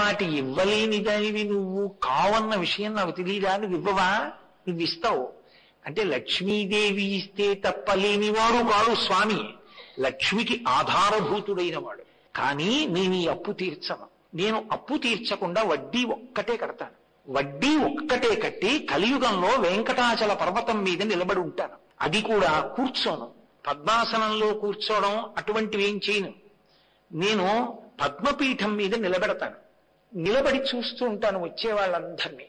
వాటి ఇవ్వలేని దానివి నువ్వు కావన్న విషయం నాకు తెలియదా, నువ్వు ఇవ్వవా, నువ్వు ఇస్తావు అంటే లక్ష్మీదేవి ఇస్తే తప్పలేనివాడు కాడు స్వామి, లక్ష్మికి ఆధారభూతుడైన వాడు. కానీ నేను ఈ అప్పు తీర్చను, నేను అప్పు తీర్చకుండా వడ్డీ ఒక్కటే కడతాను, వడ్డీ ఒక్కటే కట్టి కలియుగంలో వెంకటాచల పర్వతం మీద నిలబడి ఉంటాను. అది కూడా కూర్చోను, పద్మాసనంలో కూర్చోవడం అటువంటివి ఏం చేయను. నేను పద్మపీఠం మీద నిలబెడతాను, నిలబడి చూస్తూ ఉంటాను వచ్చే వాళ్ళందరినీ.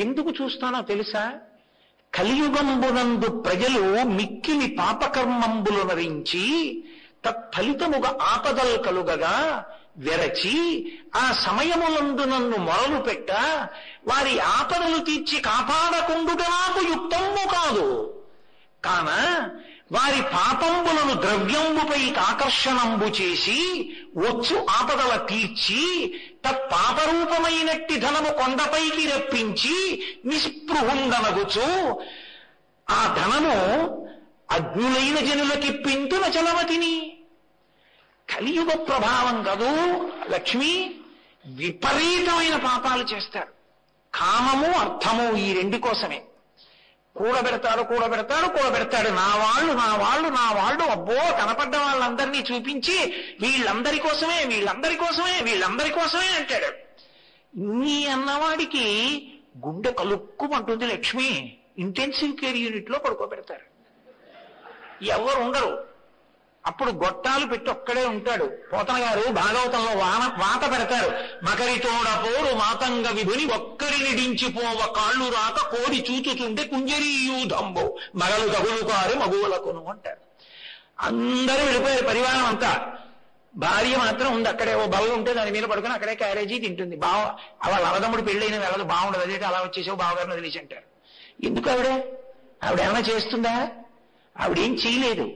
ఎందుకు చూస్తానో తెలుసా? కలియుగంబునందు ప్రజలు మిక్కిలి పాపకర్మంబులు నరించి తత్ఫలితముగా ఆపదలు కలుగగా వెరచి ఆ సమయములందు నన్ను మొరలు పెట్ట వారి ఆపదలు తీర్చి కాపాడకుండుట నాకు యుక్తము కాదు. కాన వారి పాపంబులను ద్రవ్యంబుపై ఆకర్షణంబు చేసి వచ్చు ఆపదల తీర్చి తత్పాపరూపమైనట్టి ధనము కొండపైకి రప్పించి నిస్పృహుండనగుచు ఆ ధనము అజ్ఞులైన జనులకిప్పింతున చలవతిని. కలియుగ ప్రభావం కాదు లక్ష్మి, విపరీతమైన పాపాలు చేస్తారు. కామము అర్థము ఈ రెండు కోసమే కూడబెడతాడు. నా వాళ్ళు అబ్బో కనపడ్డ వాళ్ళందరినీ చూపించి వీళ్ళందరి కోసమే అంటాడు. నీ అన్నవాడికి గుండె కలుక్కుమంటుంది లక్ష్మి. ఇంటెన్సివ్ కేర్ యూనిట్ లో పడుకోబెడతారు, ఎవరు ఉండరు. అప్పుడు గొట్టాలు పెట్టి ఒక్కడే ఉంటాడు. పోతన గారు భాగవతంలో వాత పెడతారు. మకరితోడ పోరు మాతంగ విభుని ఒక్కరిని డించిపోవ కాళ్ళు రాక కోడి చూచుతుంటే కుంజరీయూధంబో మగలు తగులు కారు మగువులకును అంటారు. అందరూ వెళ్ళిపోయారు పరివారం అంతా. భార్య మాత్రం ఉంది అక్కడే, ఓ బల్ల ఉంటే దాని మీద పడుకుని అక్కడే క్యారేజీ తింటుంది. వాళ్ళ అవదమ్ముడు పెళ్ళైన వెళ్ళదు, బాగుండదు, అదే అలా వచ్చేసావు బావగారిని వదిలేసి అంటారు. ఎందుకు ఆవిడ ఏమైనా చేస్తుందా? ఆవిడేం చేయలేదు.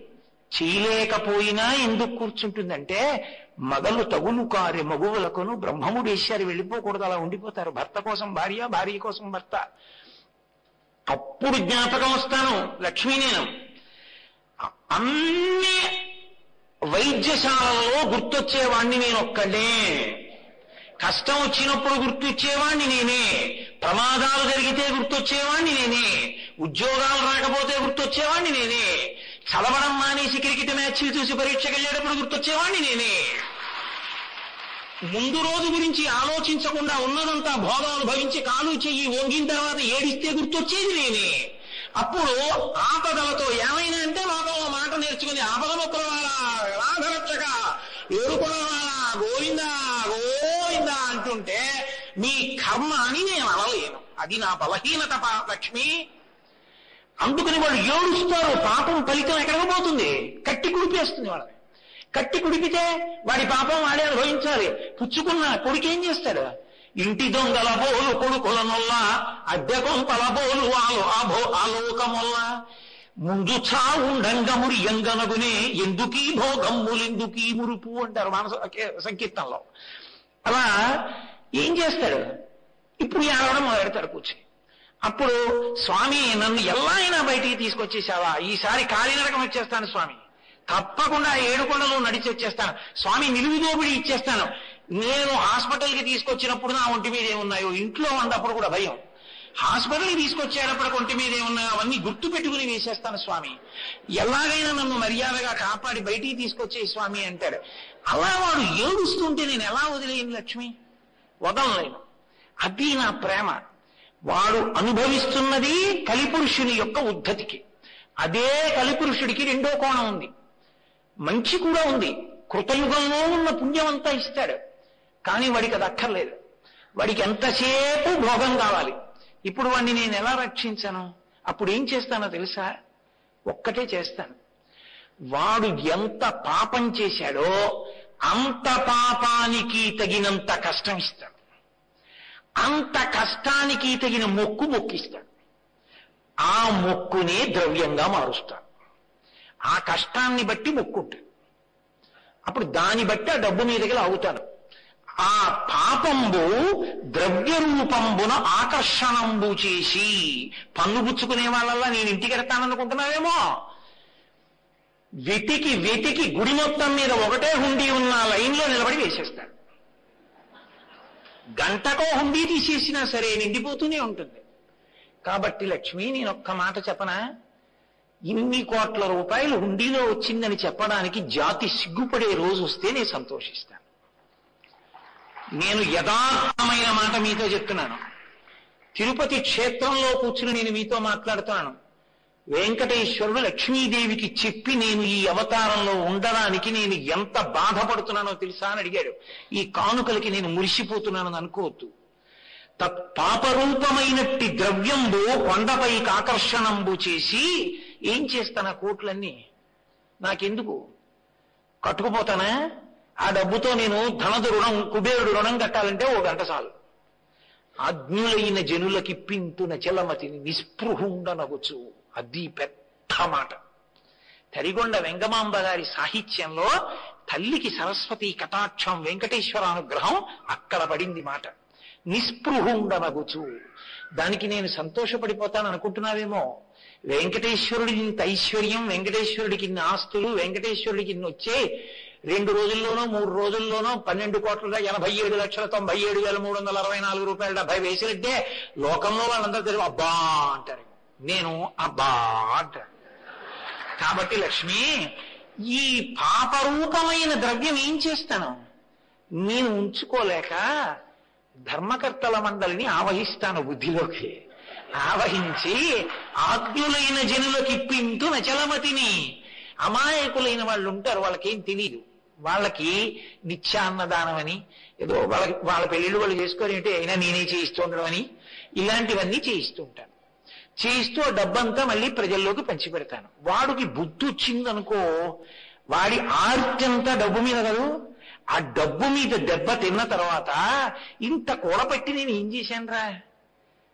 చేయలేకపోయినా ఎందుకు కూర్చుంటుందంటే మగలు తగులు కారే మగువులకును బ్రహ్మముడేశారు, వెళ్ళిపోకూడదు, అలా ఉండిపోతారు. భర్త కోసం భార్య, భార్య కోసం భర్త. అప్పుడు జ్ఞాపకం వస్తాను లక్ష్మీ. నేను అన్ని వైద్యశాలలో గుర్తొచ్చేవాణ్ణి నేను ఒక్కడే. కష్టం వచ్చినప్పుడు గుర్తొచ్చేవాణ్ణి నేనే, ప్రమాదాలు జరిగితే గుర్తొచ్చేవాణ్ణి నేనే, ఉద్యోగాలు రాకపోతే గుర్తొచ్చేవాణ్ణి నేనే, చదవడం మానేసి క్రికెట్ మ్యాచ్లు చూసి పరీక్షకు వెళ్ళేటప్పుడు గుర్తొచ్చేవాణ్ణి నేనే. ముందు రోజు గురించి ఆలోచించకుండా ఉన్నదంతా భోగం అనుభవించి కాలు చెయ్యి వంగిన తర్వాత ఏడిస్తే గుర్తొచ్చేది నేనే. అప్పుడు ఆపదలతో ఏమైనా అంటే మాకు మాట నేర్చుకుని ఆపదముక్కలవాడా రాధరక్షక ఏడుకున్నవాడా గోవిందా గోవిందా అంటుంటే మీ కర్మ అని నేను అనలేను. అది నా బలహీనత లక్ష్మి. అందుకని వాళ్ళు ఏడుస్తారు. పాపం ఫలితం ఎక్కడికి పోతుంది? కట్టి కుడిపేస్తుంది వాళ్ళని. కట్టి కుడిపితే వాడి పాపం వాడే అనుభవించాలి. పుచ్చుకున్న కొడుకేం చేస్తాడు? ఇంటి దొంగల బోలు కొడుకులనొల్ల అద్దె కొంపల బోలు ఆలోకమొల్ల ముందు చావుండంగముడి ఎంగనగునే ఎందుకీ భోగమ్ములెందుకీ మురుపు అంటారు మానస సంకీర్తనలో. అలా ఏం చేస్తాడు? ఇప్పుడు ఏడవడం మొదలెడతాడు కూర్చొని. అప్పుడు స్వామి నన్ను ఎలా అయినా బయటికి తీసుకొచ్చేసావా, ఈసారి కాలినరకం వచ్చేస్తాను స్వామి, తప్పకుండా 7 కొండలు నడిచి వచ్చేస్తాను స్వామి, నిలువుదోపిడి ఇచ్చేస్తాను. నేను హాస్పిటల్కి తీసుకొచ్చినప్పుడు నా ఒంటి మీద ఏమున్నాయో, ఇంట్లో ఉన్నప్పుడు కూడా భయం, హాస్పిటల్కి తీసుకొచ్చేటప్పుడు ఒంటి మీద ఏమున్నాయో అవన్నీ గుర్తు పెట్టుకుని వేసేస్తాను స్వామి, ఎలాగైనా నన్ను మర్యాదగా కాపాడి బయటికి తీసుకొచ్చే స్వామి అంటాడు. అలా వాడు ఏడుస్తుంటే నేను ఎలా వదిలేను లక్ష్మి? వదలలేను. అది నా ప్రేమ. వాడు అనుభవిస్తున్నది కలిపురుషుని యొక్క ఉద్ధతికి. అదే కలిపురుషుడికి రెండో కోణం ఉంది, మంచి కూడా ఉంది. కృతయుగంలో ఉన్న పుణ్యం అంతా ఇస్తాడు, కానీ వాడికి అది అక్కర్లేదు. వాడికి ఎంతసేపు భోగం కావాలి. ఇప్పుడు వాడిని నేను ఎలా రక్షించను? అప్పుడు ఏం చేస్తానో తెలుసా? ఒక్కటే చేస్తాను. వాడు ఎంత పాపం చేశాడో అంత పాపానికి తగినంత కష్టం ఇస్తాడు, అంత కష్టానికి తగిన మొక్కు మొక్కిస్తాడు. ఆ మొక్కునే ద్రవ్యంగా మారుస్తాడు. ఆ కష్టాన్ని బట్టి మొక్కుంటాడు. అప్పుడు దాన్ని బట్టి ఆ డబ్బు మీదకి లాగుతాను. ఆ పాపంబు ద్రవ్య రూపంబున ఆకర్షణంబు చేసి పన్ను పుచ్చుకునే వాళ్ళల్లా నేను ఇంటికి వెళ్తాననుకుంటున్నావేమో. వెతికి వెతికి గుడి మొత్తం మీద ఒకటే హుండీ ఉన్న లైన్లో నిలబడి వేసేస్తాడు. గంటకో హుండీ తీసేసినా సరే నిండిపోతూనే ఉంటుంది. కాబట్టి లక్ష్మి, నేను ఒక్క మాట చెప్పనా, ఇన్ని కోట్ల రూపాయలు హుండీలో వచ్చిందని చెప్పడానికి జాతి సిగ్గుపడే రోజు వస్తే నేను సంతోషిస్తాను. నేను యథార్థమైన మాట మీతో చెప్తున్నాను. తిరుపతి క్షేత్రంలో కూర్చుని నేను మీతో మాట్లాడుతున్నాను. వెంకటేశ్వరుడు లక్ష్మీదేవికి చెప్పి నేను ఈ అవతారంలో ఉండడానికి నేను ఎంత బాధపడుతున్నానో తెలుసా అని అడిగాడు. ఈ కానుకలకి నేను మురిసిపోతున్నానని అనుకోవద్దు. పాపరూపమైనట్టి ద్రవ్యంబు కొండపైకి ఆకర్షణంబు చేసి ఏం చేస్తానా కోట్లన్నీ? నాకెందుకు? కట్టుకుపోతానా? ఆ డబ్బుతో నేను ధనదు రుణం, కుబేరుడు రుణం కట్టాలంటే 1 గంట చాలు. అజ్ఞులైన జనులకి పింతున చలమతిని నిస్పృహుండనవచ్చు. అది పెద్ద మాట. తరిగొండ వెంగమాంబ గారి సాహిత్యంలో తల్లికి సరస్వతి కటాక్షం, వెంకటేశ్వర అనుగ్రహం అక్కడ పడింది మాట. నిస్పృహుండనగుచు. దానికి నేను సంతోషపడిపోతాను అనుకుంటున్నావేమో. వెంకటేశ్వరుడికి ఇంత ఐశ్వర్యం, వెంకటేశ్వరుడికి ఇన్ని ఆస్తులు, వెంకటేశ్వరుడికి ఇన్ని వచ్చే 2 రోజుల్లోనో 3 రోజుల్లోనో 12,87,97,364 రూపాయలు 70 వేసినట్టే లోకంలో వాళ్ళందరూ తెలివి అబ్బా అంటారు. నేను అబ్బా అంటాను. కాబట్టి లక్ష్మి, ఈ పాపరూపమైన ద్రవ్యం ఏం చేస్తాను? నేను ఉంచుకోలేక ధర్మకర్తల మండలిని ఆవహిస్తాను బుద్ధిలోకి. ఆవహించి ఆజ్ఞులైన జనులకి ఇప్పింతు నచలమతిని. అమాయకులైన వాళ్ళు ఉంటారు, వాళ్ళకేం తెలియదు. వాళ్ళకి నిత్యాన్నదానం అని ఏదో వాళ్ళ పెళ్లిళ్ళు వాళ్ళు చేసుకోరేంటి, అయినా నేనే చేయిస్తూ ఉండడం అని ఇలాంటివన్నీ చేయిస్తూ ఉంటాను. చేయిస్తూ ఆ డబ్బంతా మళ్ళీ ప్రజల్లోకి పంచిపెడతాను. వాడికి బుద్ధి వచ్చిందనుకో, వాడి ఆర్తంతా డబ్బు మీద కదూ. ఆ డబ్బు మీద దెబ్బ తిన్న తర్వాత ఇంత కూడబెట్టి నేను ఏం చేశానురా?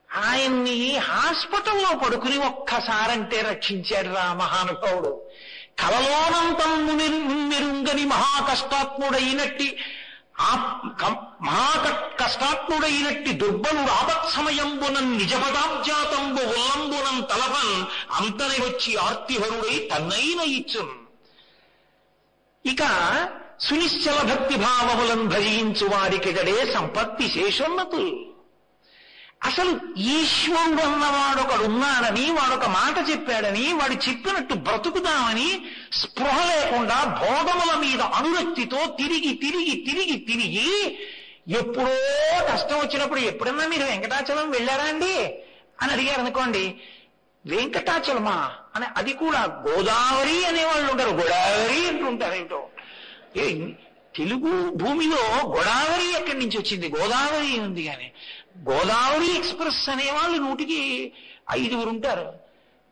ఆయన్ని హాస్పిటల్లో పడుకుని ఒక్కసారంటే రక్షించాడు రా మహానుభావుడు. కలలోనంతం మెరుంగని మహాకష్టాత్ముడైనట్టి కష్టాత్ముడైనట్టి దుర్బలుడు ఆపత్సమయంబునం నిజపదాబ్జాతంబు ఉల్లంబునం తలపన్ అంతని వచ్చి ఆర్తిహరుడై తన్నైన ఇచ్చున్. ఇక సునిశ్చల భక్తి భావములను భజించు వారికిడడే సంపత్తి శేషోన్నతులు. అసలు ఈశ్వరుడు అన్నవాడొకడున్నాడని, వాడొక మాట చెప్పాడని, వాడు చెప్పినట్టు బ్రతుకుదామని స్పృహ లేకుండా భోగముల మీద అనురక్తితో తిరిగి తిరిగి తిరిగి తిరిగి ఎప్పుడో కష్టం వచ్చినప్పుడు, ఎప్పుడన్నా మీరు వెంకటాచలం వెళ్ళారా అండి అని అడిగారు అనుకోండి, వెంకటాచలమా అని, అది కూడా గోదావరి అనేవాళ్ళు ఉంటారు, గోదావరి అంటుంటారు. ఏమిటో తెలుగు భూమిలో గోదావరి ఎక్కడి నుంచి వచ్చింది? గోదావరి ఉంది కానీ గోదావరి ఎక్స్ప్రెస్ అనేవాళ్ళు 100కి 5 ఉంటారు.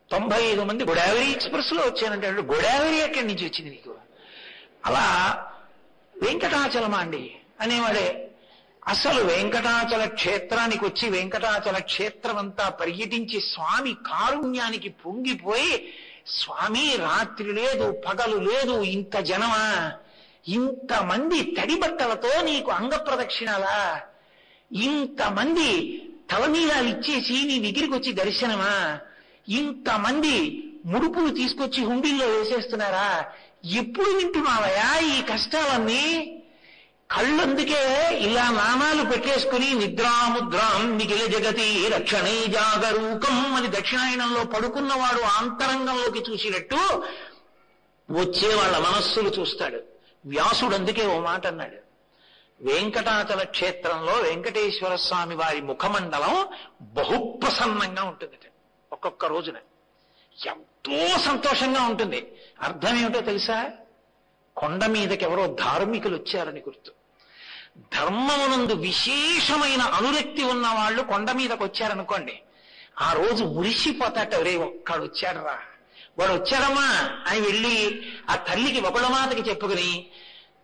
95 మంది గోదావరి ఎక్స్ప్రెస్ లో వచ్చానంటే గోదావరి ఎక్కడి నుంచి వచ్చింది నీకు? అలా వెంకటాచలమా అండి అనేవాడే. అసలు వెంకటాచల క్షేత్రానికి వచ్చి వెంకటాచల క్షేత్రం అంతా పర్యటించి స్వామి కారుణ్యానికి పొంగిపోయి, స్వామి రాత్రి లేదు పగలు లేదు, ఇంత జనమా, ఇంతమంది తడి బట్టలతో నీకు అంగ ప్రదక్షిణాలా, ఇంతమంది తలనీలాలు ఇచ్చేసి నీ దగ్గరికి వచ్చి దర్శనమా, ఇంతమంది ముడుపులు తీసుకొచ్చి హుండీల్లో వేసేస్తున్నారా, ఎప్పుడు వింటున్నావయా ఈ కష్టాలన్నీ? కళ్ళందుకే ఇలా నామాలు పెట్టేసుకుని నిద్రాముద్రాం నిఖిల జగతి రక్షణే జాగరూకం అని దక్షిణాయనంలో పడుకున్నవాడు ఆంతరంగంలోకి చూసినట్టు వచ్చే వాళ్ళ మనస్సులు చూస్తాడు. వ్యాసుడు అందుకే ఓ మాట అన్నాడు, వెంకటాచల క్షేత్రంలో వెంకటేశ్వర స్వామి వారి ముఖమండలం బహుప్రసన్నంగా ఉంటుంది. ఒక్కొక్క రోజున ఎంతో సంతోషంగా ఉంటుంది. అర్థం ఏమిటో తెలుసా? కొండ మీదకి ఎవరో ధార్మికులు వచ్చారని గుర్తు. ధర్మమునందు విశేషమైన అనురక్తి ఉన్న వాళ్ళు కొండ మీదకి వచ్చారనుకోండి, ఆ రోజు మురిసిపోతాట, రే ఒక్కడు వచ్చాడరా, వాడు వచ్చాడమ్మా అని వెళ్ళి ఆ తల్లికి ఒకళ్ళమాతకి చెప్పుకుని,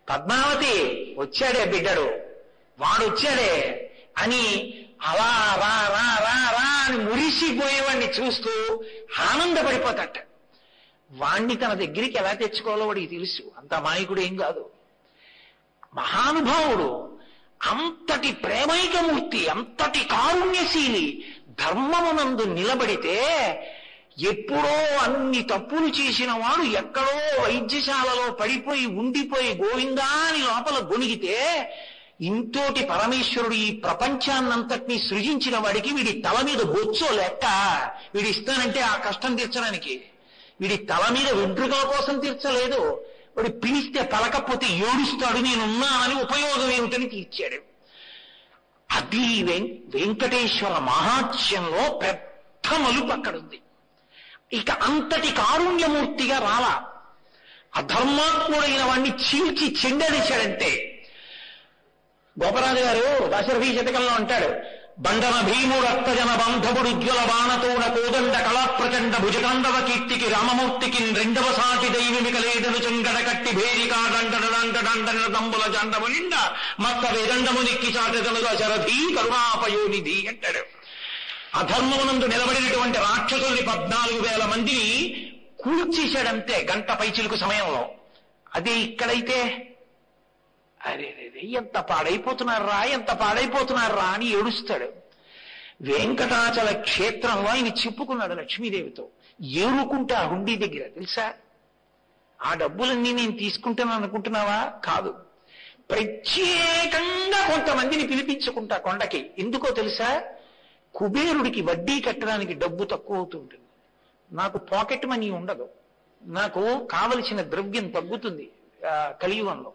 పద్మావతి వచ్చాడే బిడ్డడు, వాడు వచ్చాడే అని అలా రా రా రా రా అని మురిసిపోయేవాడిని చూస్తూ ఆనందపడిపోతాట. వాణ్ణి తన దగ్గరికి ఎలా తెచ్చుకోవాలో వాడికి తెలుసు. అంత అమాయకుడు ఏం కాదు, మహానుభావుడు, అంతటి ప్రేమైకమూర్తి, అంతటి కారుణ్యశీలి. ధర్మమునందు నిలబడితే ఎప్పుడో అన్ని తప్పులు చేసిన వాడు ఎక్కడో వైద్యశాలలో పడిపోయి ఉండిపోయి గోవిందా అని లోపల గొనిగితే ఇంతోటి పరమేశ్వరుడు ఈ ప్రపంచాన్నంతటినీ సృజించిన వాడికి వీడి తల మీద బొచ్చో లెక్క వీడి ఇస్తానంటే ఆ కష్టం తీర్చడానికి. వీడి తల మీద వెంట్రుకల కోసం తీర్చలేదు. వాడు పిలిస్తే పలకపోతే ఏడుస్తాడు, నేనున్నానని ఉపయోగం ఏమిటని తీర్చాడు. అది వెంకటేశ్వర మహాత్మ్యంలో పెద్ద మలుపు అక్కడుంది. ఇక అంతటి కారుణ్యమూర్తిగా రాలా. అధర్మాత్ముడైన వాడిని చీల్చి చెండేశాడంటే. గోపరాజు గారు దశరథీ శతకంలో అంటాడు, బండన భీముడు అత్తజన బంధవుడు ఉజ్వల బాణతోడ కోదండ కళాప్రచండ భుజగాండవ కీర్తికి రామమూర్తికి రెండవ సాటి దైవిమిక లేదను చెంగడ కట్టి భేరికా దండడండ దంబుల జండము నిండ మత్త వేదండము నిక్కి చాటదను దశరథీ కరుణాపయోనిధి అంటాడు. అధర్మమునందు నిలబడినటువంటి రాక్షసుల్ని 14,000 మందిని కూల్చేశాడంతే గంట పైచిలుకు సమయంలో. అదే ఇక్కడైతే అరే ఎంత పాడైపోతున్నారా, ఎంత పాడైపోతున్నారా అని ఏడుస్తాడు. వెంకటాచల క్షేత్రంలో ఆయన చెప్పుకున్నాడు లక్ష్మీదేవితో, ఏరుకుంటా హుండీ దగ్గర. తెలుసా, ఆ డబ్బులన్నీ నేను తీసుకుంటాను అనుకుంటున్నావా? కాదు, ప్రత్యేకంగా కొంతమందిని పిలిపించుకుంటా కొండకి. ఎందుకో తెలుసా, కుబేరుడికి వడ్డీ కట్టడానికి డబ్బు తక్కువ అవుతుంటుంది, నాకు పాకెట్ మనీ ఉండదు, నాకు కావలసిన ద్రవ్యం తగ్గుతుంది కలియుగంలో.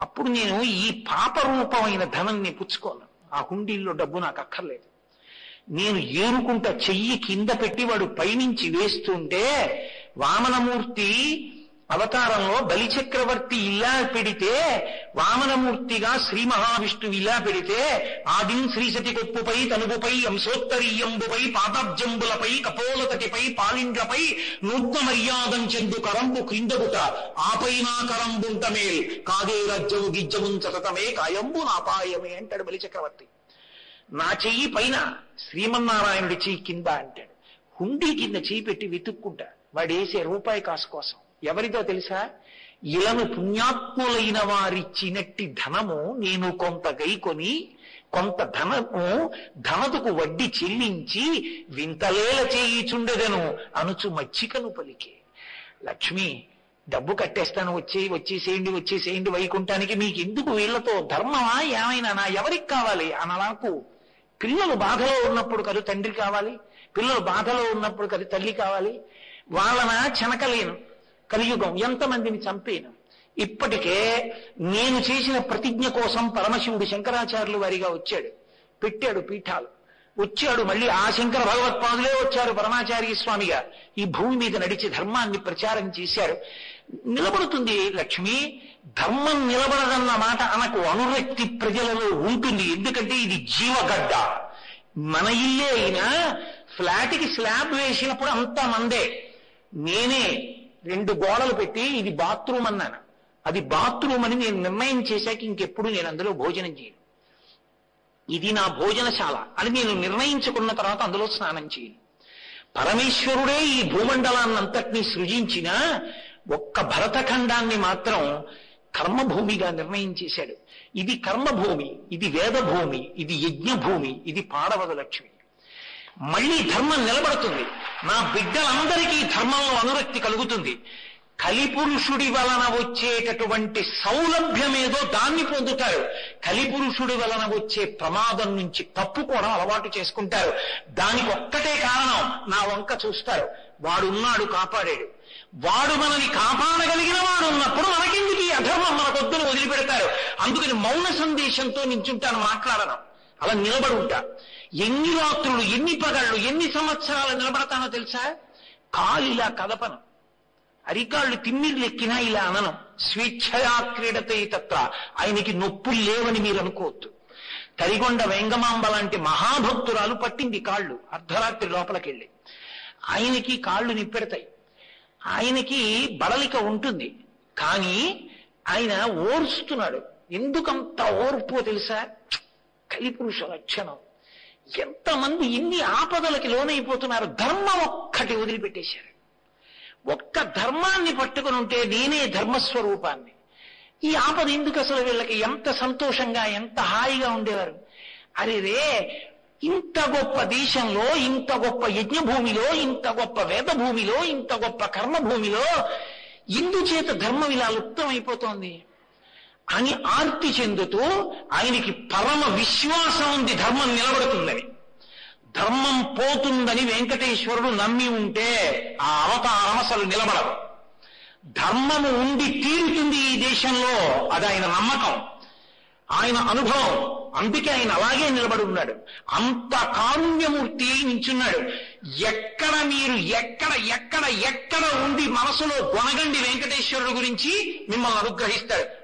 అప్పుడు నేను ఈ పాపరూపమైన ధనాన్ని పుచ్చుకోను, ఆ హుండీల్లో డబ్బు నాకు అక్కర్లేదు. నేను ఏరుకుంటా చెయ్యి కింద పెట్టి వాడు పైనుంచి వేస్తుంటే వామనమూర్తి అవతారంలో బలిచక్రవర్తి ఇలా పెడితే, వామనమూర్తిగా శ్రీ మహావిష్ణువు ఇలా పెడితే, ఆదిం శ్రీసతి కొప్పుపై తనుపుపై అంశోత్తరీయంబుపై పాదాబ్జంబులపై కపోలతటిపై పాలిండ్లపై నూత్న మర్యాదం చెందు కరంబు క్రిందగుట ఆపైనా కరంబుంటమేల్ కాదే రజ్జము గిజ్జముం చతతమే కాయంబు నాపాయమే అంటాడు బలిచక్రవర్తి. నా చెయ్యి పైన, శ్రీమన్నారాయణుడి చెయ్యి కింద అంటాడు. హుండీ కింద చెయ్యి పెట్టి వెతుక్కుంటా వాడేసే రూపాయి కాసు కోసం. ఎవరితో తెలుసా, ఇలను పుణ్యాత్ములైన వారిచ్చినట్టి ధనము నేను కొంత గైకొని కొంత ధనము ధనతుకు వడ్డీ చెల్లించి వింతలేల చేయిచుండెదను అనుచు మచ్చికను పలికే. లక్ష్మి, డబ్బు కట్టేస్తాను, వచ్చేసేయండి వైకుంఠానికి, మీకు ఎందుకు వీళ్లతో ధర్మమా ఏమైనా, నా ఎవరికి కావాలి అని. నాకు పిల్లలు బాధలో ఉన్నప్పుడు కదా తండ్రి కావాలి, పిల్లలు బాధలో ఉన్నప్పుడు కదా తల్లి కావాలి. వాళ్ళన చెనకలేను, కలియుగం ఎంతమందిని చంపేను. ఇప్పటికే నేను చేసిన ప్రతిజ్ఞ కోసం పరమశివుడు శంకరాచార్యులు వారిగా వచ్చాడు, పెట్టాడు పీఠాలు, వచ్చాడు. మళ్ళీ ఆ శంకర భగవత్పాదులే వచ్చారు పరమాచార్య స్వామిగా, ఈ భూమి మీద నడిచి ధర్మాన్ని ప్రచారం చేశారు. నిలబడుతుంది లక్ష్మి, ధర్మం నిలబడదన్న మాట అనకు, అనురక్తి ప్రజలలో ఉంటుంది. ఎందుకంటే ఇది జీవగడ్డ. మన ఇల్లే అయినా ఫ్లాట్కి స్లాబ్ వేసినప్పుడు అంతా మందే. నేనే 2 గోడలు పెట్టి ఇది బాత్రూమ్ అన్నాను, అది బాత్రూమ్ అని నేను నిర్ణయం చేశాక ఇంకెప్పుడు నేను అందులో భోజనం చేయను. ఇది నా భోజనశాల అని నేను నిర్ణయించుకున్న తర్వాత అందులో స్నానం చేయను. పరమేశ్వరుడే ఈ భూమండలాన్నంతటినీ సృజించిన ఒక్క భరతఖండాన్ని మాత్రం కర్మభూమిగా నిర్ణయం చేశాడు. ఇది కర్మభూమి, ఇది వేదభూమి, ఇది యజ్ఞభూమి, ఇది పాడవదు లక్ష్మి. మళ్ళీ ధర్మం నిలబడుతుంది, నా బిడ్డలందరికీ ధర్మంలో అనురక్తి కలుగుతుంది. కలిపురుషుడి వలన వచ్చేటటువంటి సౌలభ్యమేదో దాన్ని పొందుతారు, కలిపురుషుడి వలన వచ్చే ప్రమాదం నుంచి తప్పుకోవడం అలవాటు చేసుకుంటారు. దానికి ఒక్కటే కారణం, నా వంక చూస్తారు, వాడున్నాడు కాపాడాడు, వాడు మనని కాపాడగలిగిన వాడు ఉన్నప్పుడు మనకెందుకు ఈ అధర్మం, మనకొద్దును వదిలిపెడతారు. అందుకని మౌన సందేశంతో నించుంటాను, మాట్లాడను, అలా నిలబడి ఉంటా. ఎన్ని రాత్రులు, ఎన్ని పగళ్ళు, ఎన్ని సంవత్సరాలు నిలబడతానో తెలుసా, కాలు ఇలా కదపను, అరికాళ్ళు తిమ్మిర్లు ఎక్కినా ఇలా అనను. స్వేచ్ఛయా క్రీడతే తత్ర, ఆయనకి నొప్పులు లేవని మీరు అనుకోవద్దు. తరిగొండ వెంగమాంబ లాంటి మహాభక్తురాలు పట్టింది కాళ్ళు అర్ధరాత్రి లోపలికెళ్ళి, ఆయనకి కాళ్ళు నిప్పెడతాయి, ఆయనకి బడలిక ఉంటుంది, కానీ ఆయన ఓర్స్తున్నాడు. ఎందుకంత ఓర్పో తెలుసా, కలిపురుష లక్షణం. ఎంతమంది ఇన్ని ఆపదలకి లోనైపోతున్నారు, ధర్మం ఒక్కటి వదిలిపెట్టేశారు. ఒక్క ధర్మాన్ని పట్టుకుని ఉంటే నేనే ధర్మస్వరూపాన్ని. ఈ ఆపద ఎందుకు అసలు వీళ్ళకి? ఎంత సంతోషంగా, ఎంత హాయిగా ఉండేవారు. అరే రే, ఇంత గొప్ప దేశంలో, ఇంత గొప్ప యజ్ఞభూమిలో, ఇంత గొప్ప వేదభూమిలో, ఇంత గొప్ప కర్మభూమిలో ఎందుచేత ధర్మం ఇలా లుప్తమైపోతోంది? అని ఆర్తి చెందుతూ ఆయనకి పరమ విశ్వాసం ఉంది ధర్మం నిలబడుతుందని. ధర్మం పోతుందని వెంకటేశ్వరుడు నమ్మి ఉంటే ఆ అవతారం అసలు నిలబడదు. ధర్మము ఉండి తీరుతుంది ఈ దేశంలో, అది ఆయన నమ్మకం, ఆయన అనుభవం. అందుకే ఆయన అలాగే నిలబడి ఉన్నాడు. అంత కారుణ్యమూర్తి నించున్నాడు. ఎక్కడ మీరు ఎక్కడ ఎక్కడ ఎక్కడ ఉండి మనసులో గొనగండి వెంకటేశ్వరుడు గురించి, మిమ్మల్ని అనుగ్రహిస్తాడు.